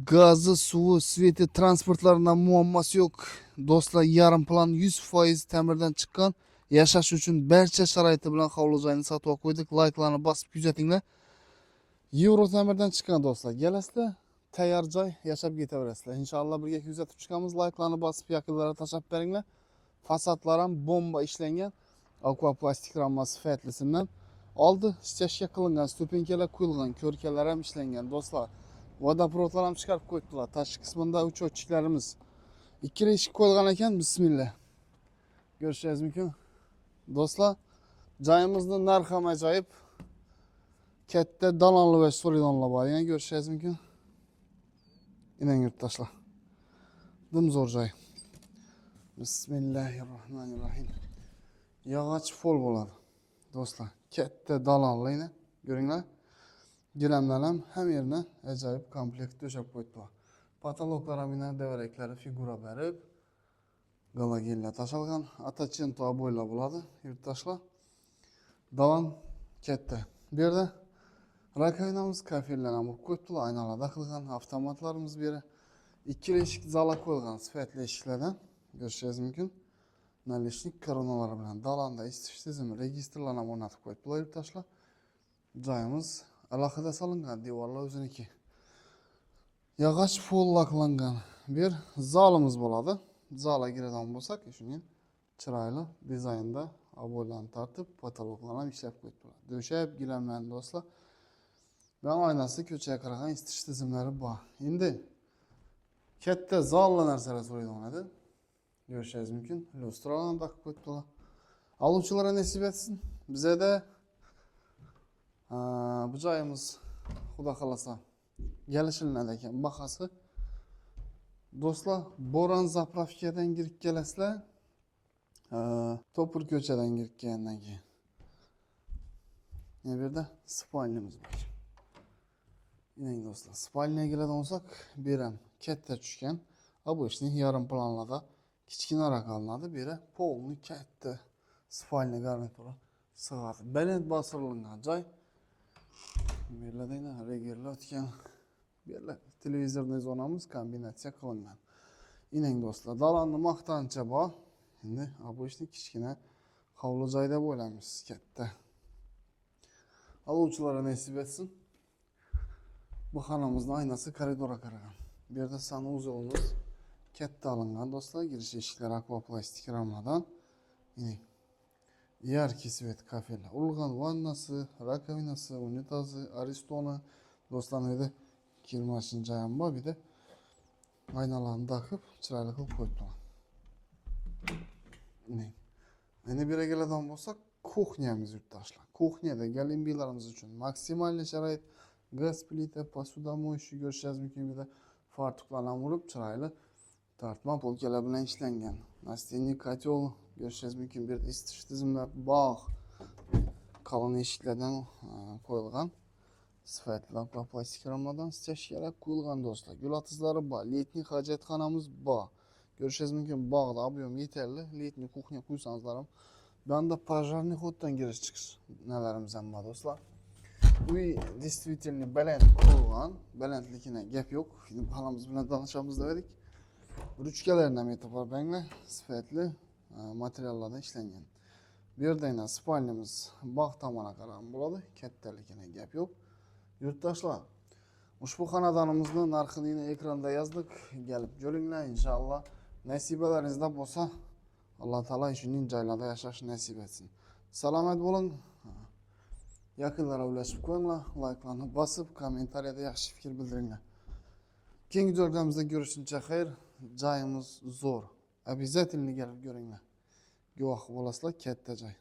Gazı, suvi, sveti, transportlarından muamması yok. Do'stlar, yarım plan 100% temirden chiqqan. Yashash uchun barcha sharoiti bilan hovli joyini sotib qo'ydik. Like'larni bosib kuzatinglar. Euro temirdan chiqqan do'stlar. Kelasizlar, tayyor joy yashab ketaverasizlar. Inshaalloh birga kuzatib chiqamiz. Like'larni bosib yaqinlarga tashlab beringlar. Fasadlar ham bomba ishlangan. Aquaplastik ramma sifatlisidan. Oldi stechka qilingan, stupenkalar qo'yilgan, ko'rkalar ham ishlangan do'stlar. Vodoprovodlar ham chiqarib qo'yibdilar. Tashqi qismida uchotchiklarimiz. Ikkita eshik qo'yilgan ekan. Bismillah. Ko'rishingiz mumkin. Do'stlar, joyimizning narxi ham ajoyib. Katta donanli va solidonlar bor. Yana ko'rishingiz mumkin. Inang yurtdoshlar. Dim zo'r joy. Bismillahirrohmanirrohim. Yog'och fol bo'ladi. Do'stlar, katta donanli, ko'ringlar. Gilamlar ham yerni ajoyib komplekt to'shab qo'yibdilar. Patologlar ham devaraklari figura berib, galogenlar tashalgan, atachento bo'ylab bo'ladi, yurtdoshlar. Davom katta. Bu yerda rakovinamiz, kafellar ham qo'yibdilar, aynalarda qilgan, avtomatlarimiz bu yerda. Ikkita eshik zala qo'yilgan, sifatli eshiklardan ko'rishingiz mumkin. Nalishnik koronalar bilan dalanda isitish tizimi, registrlarni ham o'rnatib qo'yibdilar, yurtdoshlar. Joyimiz alohida solingan, devorlar o'ziniki. Yog'och fol laklangan bir zalimiz bo'ladi. Zalga kiradigan bo'lsak, shunga chiroyli dizaynda aboylarni tartib, patologlar ham ishlab qo'yibdilar. Döşab gilamlarni do'stlar. Va oynasi ko'chaga qaragan isitish tizimlari bor. Endi katta zalli narsalar so'raydiganadi. Ko'rishingiz mumkin. Lustralarni taqib qo'yibdilar. Aluvchilarga nasib etsin. Bizda bu joyimiz xudo xolasa kelishilinadi ekan. Bahasi do'stlar, Boran zapravkadan kirib kelasizlar. Topur ko'chadan kirib kelgandan keyin. Bu yerda spalnimiz bor. Inang do'stlar, spalniyaga keladigan bo'lsak, bu ham katta tushgan. Обычный yarim planlarda kichkinaroq olinadi. Bu yerda polni katta spalniya garnituri sig'adi. Baland bostirilgan joy. Berladayna regerlar o'tgan. Berlar televizorni zonamiz kombinatsiya qilingan. Inang do'stlar, dalonni maqtancha bor. Endi обычный kichkina hovli joyda bo'lamiz, katta. Aluvchilarga nasib etsin. Bu xonamizning oynasi koridorga qaragan. Bu yerda sanuzolimiz katta olingan do'stlar, girish eshiklari aquaplastik rammadan. Yarki svet kafelar. Urilgan vannasi, rakovinasi, unitazi, aristoni do'stlarning kirmashin joyi ham bor. Bir de aynalarni taqib, chiroyli qilib qo'yibdilar. Endi bu yerga keladigan bo'lsak, kuxnyamiz yurtdoshlar. Kuxnyada galimbilarimiz uchun maksimal sharoit, gaz plita, posudamоющий ko'rishingiz mumkin. Bir de fartuqlarni ham urib, chiroyli tortma polkalar bilan ishlangan. Настенник котел ko'rishingiz mumkin. Bir de isitish tizimlari bog' qalin eshiklardan qo'yilgan. Sifatli plastik rammadan stechkalar qo'yilgan do'stlar. Gulotizlari bor, letniy hojatxonamiz bor. Ko'rishingiz mumkin, bog'da ob'yom yetarli. Letniy kuxnya qo'ysangizlar ham. Bunda пожарный xoddan girish chiqish nalarimiz ham bor do'stlar. Uy действительно baland qo'yilgan, balandligina gap yo'q. Endi xonamiz bilan tanishamiz dedik. Ruchkalarni ham e'tibor beringlar, sifatli materiallardan ishlangan. Bu yerda yana spalnimiz bog' tomonga qaragan bo'ladi. Kattaligina gap yo'q. Yurtdoshlar, ushbu xonadonimizni narxini ekranda yozdik. Kelib ko'ringlar, inshaalloh. Nasibalaringizda bo'lsa, Alloh taolo shunday joylarda yashash nasib etsin. Salomat bo'ling. Yaqinlarga ulashib qo'yinglar, like'larni bosib, kommentariyada yaxshi fikr bildiringlar. Keyingi videolarımizda görüşünce xayr. Joyimiz zo'r. Обязательно kelib ko'ringlar. Guvoh bo'lasizlar, katta joy.